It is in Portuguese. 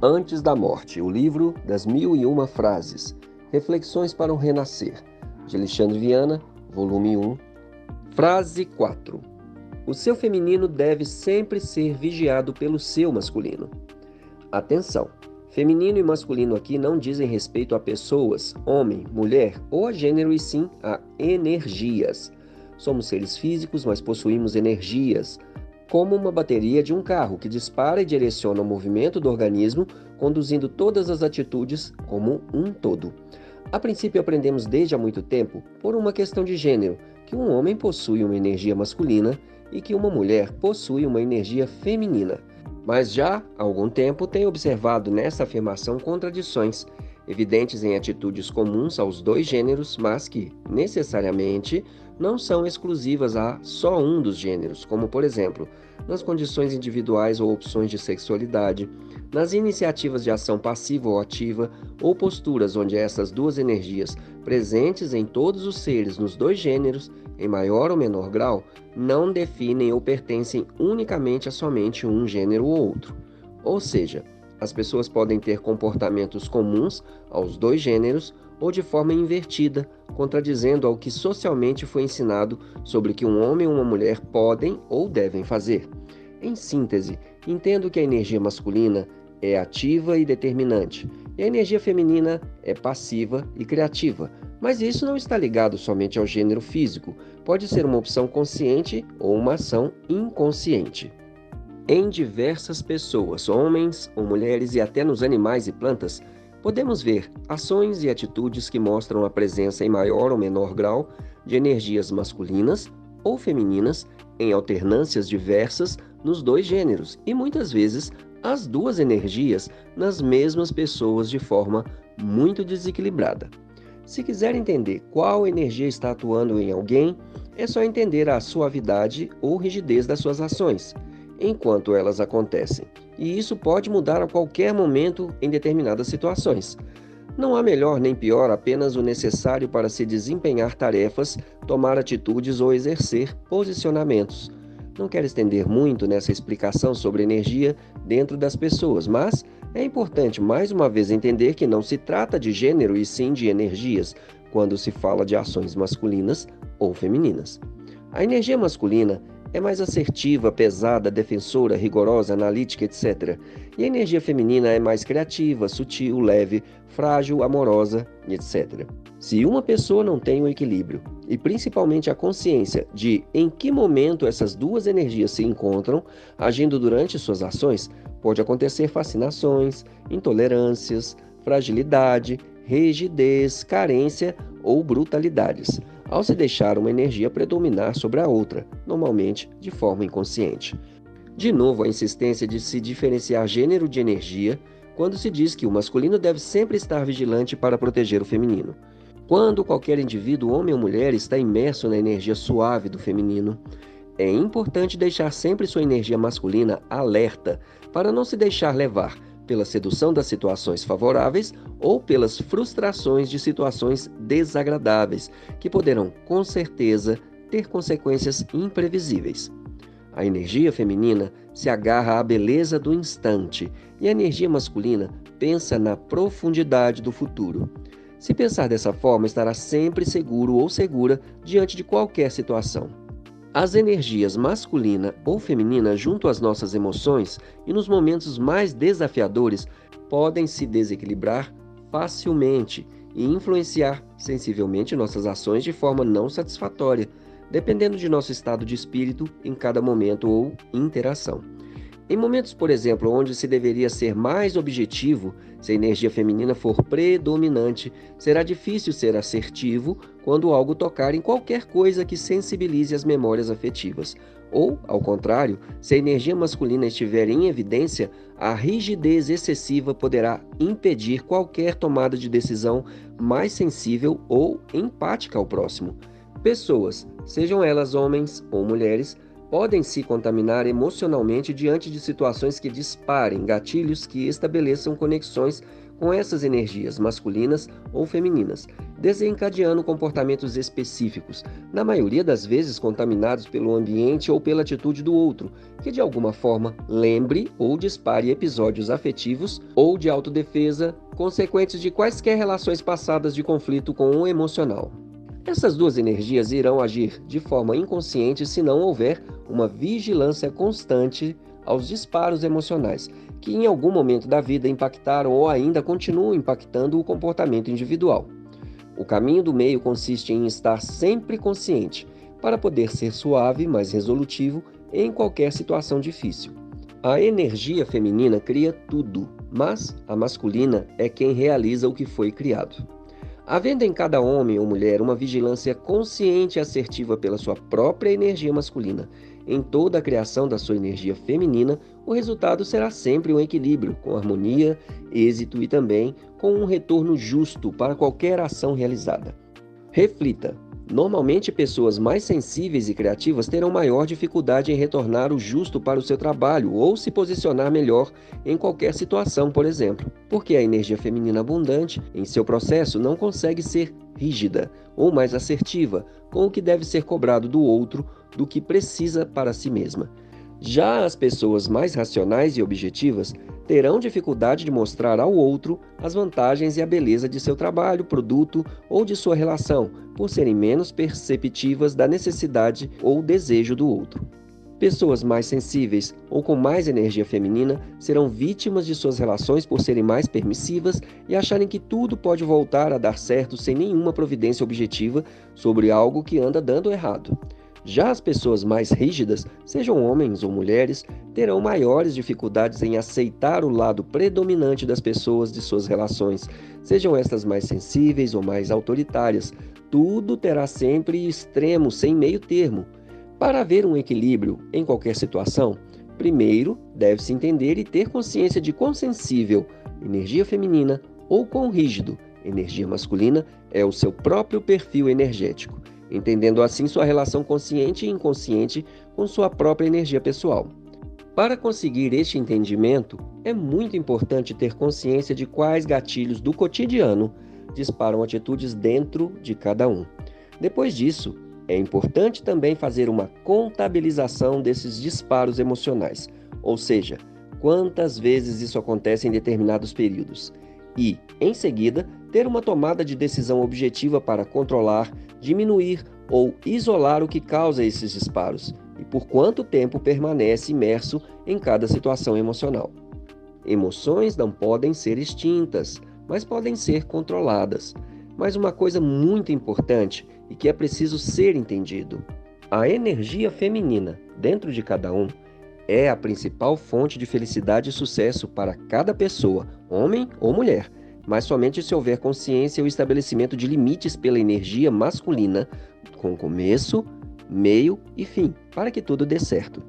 Antes da Morte, o livro das 1001 frases. Reflexões para um renascer, de Alexandre Viana, volume 1. Frase 4. O seu feminino deve sempre ser vigiado pelo seu masculino. Atenção! Feminino e masculino aqui não dizem respeito a pessoas, homem, mulher ou a gênero, e sim a energias. Somos seres físicos, mas possuímos energias, como uma bateria de um carro que dispara e direciona o movimento do organismo, conduzindo todas as atitudes como um todo. A princípio, aprendemos desde há muito tempo, por uma questão de gênero, que um homem possui uma energia masculina e que uma mulher possui uma energia feminina. Mas já há algum tempo tenho observado nessa afirmação contradições, evidentes em atitudes comuns aos dois gêneros, mas que, necessariamente, não são exclusivas a só um dos gêneros, como, por exemplo, nas condições individuais ou opções de sexualidade, nas iniciativas de ação passiva ou ativa, ou posturas onde essas duas energias, presentes em todos os seres nos dois gêneros, em maior ou menor grau, não definem ou pertencem unicamente a somente um gênero ou outro. Ou seja, as pessoas podem ter comportamentos comuns aos dois gêneros ou de forma invertida, contradizendo ao que socialmente foi ensinado sobre o que um homem ou uma mulher podem ou devem fazer. Em síntese, entendo que a energia masculina é ativa e determinante, e a energia feminina é passiva e criativa. Mas isso não está ligado somente ao gênero físico, pode ser uma opção consciente ou uma ação inconsciente. Em diversas pessoas, homens ou mulheres e até nos animais e plantas, podemos ver ações e atitudes que mostram a presença em maior ou menor grau de energias masculinas ou femininas em alternâncias diversas nos dois gêneros e muitas vezes as duas energias nas mesmas pessoas de forma muito desequilibrada. Se quiser entender qual energia está atuando em alguém, é só entender a suavidade ou rigidez das suas ações, enquanto elas acontecem, e isso pode mudar a qualquer momento em determinadas situações. Não há melhor nem pior, apenas o necessário para se desempenhar tarefas, tomar atitudes ou exercer posicionamentos. Não quero estender muito nessa explicação sobre energia dentro das pessoas, mas é importante mais uma vez entender que não se trata de gênero e sim de energias, quando se fala de ações masculinas ou femininas. A energia masculina é mais assertiva, pesada, defensora, rigorosa, analítica, etc. E a energia feminina é mais criativa, sutil, leve, frágil, amorosa, etc. Se uma pessoa não tem o equilíbrio, e principalmente a consciência de em que momento essas duas energias se encontram, agindo durante suas ações, pode acontecer fascinações, intolerâncias, fragilidade, rigidez, carência ou brutalidades, ao se deixar uma energia predominar sobre a outra, normalmente de forma inconsciente. De novo, a insistência de se diferenciar gênero de energia quando se diz que o masculino deve sempre estar vigilante para proteger o feminino. Quando qualquer indivíduo, homem ou mulher, está imerso na energia suave do feminino, é importante deixar sempre sua energia masculina alerta para não se deixar levar pela sedução das situações favoráveis ou pelas frustrações de situações desagradáveis, que poderão, com certeza, ter consequências imprevisíveis. A energia feminina se agarra à beleza do instante e a energia masculina pensa na profundidade do futuro. Se pensar dessa forma, estará sempre seguro ou segura diante de qualquer situação. As energias masculina ou feminina junto às nossas emoções e nos momentos mais desafiadores podem se desequilibrar facilmente e influenciar sensivelmente nossas ações de forma não satisfatória, dependendo de nosso estado de espírito em cada momento ou interação. Em momentos, por exemplo, onde se deveria ser mais objetivo, se a energia feminina for predominante, será difícil ser assertivo quando algo tocar em qualquer coisa que sensibilize as memórias afetivas. Ou, ao contrário, se a energia masculina estiver em evidência, a rigidez excessiva poderá impedir qualquer tomada de decisão mais sensível ou empática ao próximo. Pessoas, sejam elas homens ou mulheres, podem se contaminar emocionalmente diante de situações que disparem gatilhos que estabeleçam conexões com essas energias masculinas ou femininas, desencadeando comportamentos específicos, na maioria das vezes contaminados pelo ambiente ou pela atitude do outro, que de alguma forma lembre ou dispare episódios afetivos ou de autodefesa, consequentes de quaisquer relações passadas de conflito com o emocional. Essas duas energias irão agir de forma inconsciente se não houver uma vigilância constante aos disparos emocionais, que em algum momento da vida impactaram ou ainda continuam impactando o comportamento individual. O caminho do meio consiste em estar sempre consciente, para poder ser suave, mas resolutivo em qualquer situação difícil. A energia feminina cria tudo, mas a masculina é quem realiza o que foi criado. Havendo em cada homem ou mulher uma vigilância consciente e assertiva pela sua própria energia masculina, em toda a criação da sua energia feminina, o resultado será sempre um equilíbrio, com harmonia, êxito e também com um retorno justo para qualquer ação realizada. Reflita. Normalmente, pessoas mais sensíveis e criativas terão maior dificuldade em retornar o justo para o seu trabalho ou se posicionar melhor em qualquer situação, por exemplo, porque a energia feminina abundante em seu processo não consegue ser rígida ou mais assertiva com o que deve ser cobrado do outro do que precisa para si mesma. Já as pessoas mais racionais e objetivas terão dificuldade de mostrar ao outro as vantagens e a beleza de seu trabalho, produto ou de sua relação, por serem menos perceptivas da necessidade ou desejo do outro. Pessoas mais sensíveis ou com mais energia feminina serão vítimas de suas relações por serem mais permissivas e acharem que tudo pode voltar a dar certo sem nenhuma providência objetiva sobre algo que anda dando errado. Já as pessoas mais rígidas, sejam homens ou mulheres, terão maiores dificuldades em aceitar o lado predominante das pessoas de suas relações, sejam estas mais sensíveis ou mais autoritárias. Tudo terá sempre extremo, sem meio termo. Para haver um equilíbrio em qualquer situação, primeiro deve-se entender e ter consciência de quão sensível, energia feminina, ou quão rígido, energia masculina, é o seu próprio perfil energético, entendendo assim sua relação consciente e inconsciente com sua própria energia pessoal. Para conseguir este entendimento, é muito importante ter consciência de quais gatilhos do cotidiano disparam atitudes dentro de cada um. Depois disso, é importante também fazer uma contabilização desses disparos emocionais, ou seja, quantas vezes isso acontece em determinados períodos, e, em seguida, ter uma tomada de decisão objetiva para controlar, diminuir ou isolar o que causa esses disparos e por quanto tempo permanece imerso em cada situação emocional. Emoções não podem ser extintas, mas podem ser controladas. Mas uma coisa muito importante e que é preciso ser entendido: a energia feminina dentro de cada um é a principal fonte de felicidade e sucesso para cada pessoa, homem ou mulher, mas somente se houver consciência e o estabelecimento de limites pela energia masculina, com começo, meio e fim, para que tudo dê certo.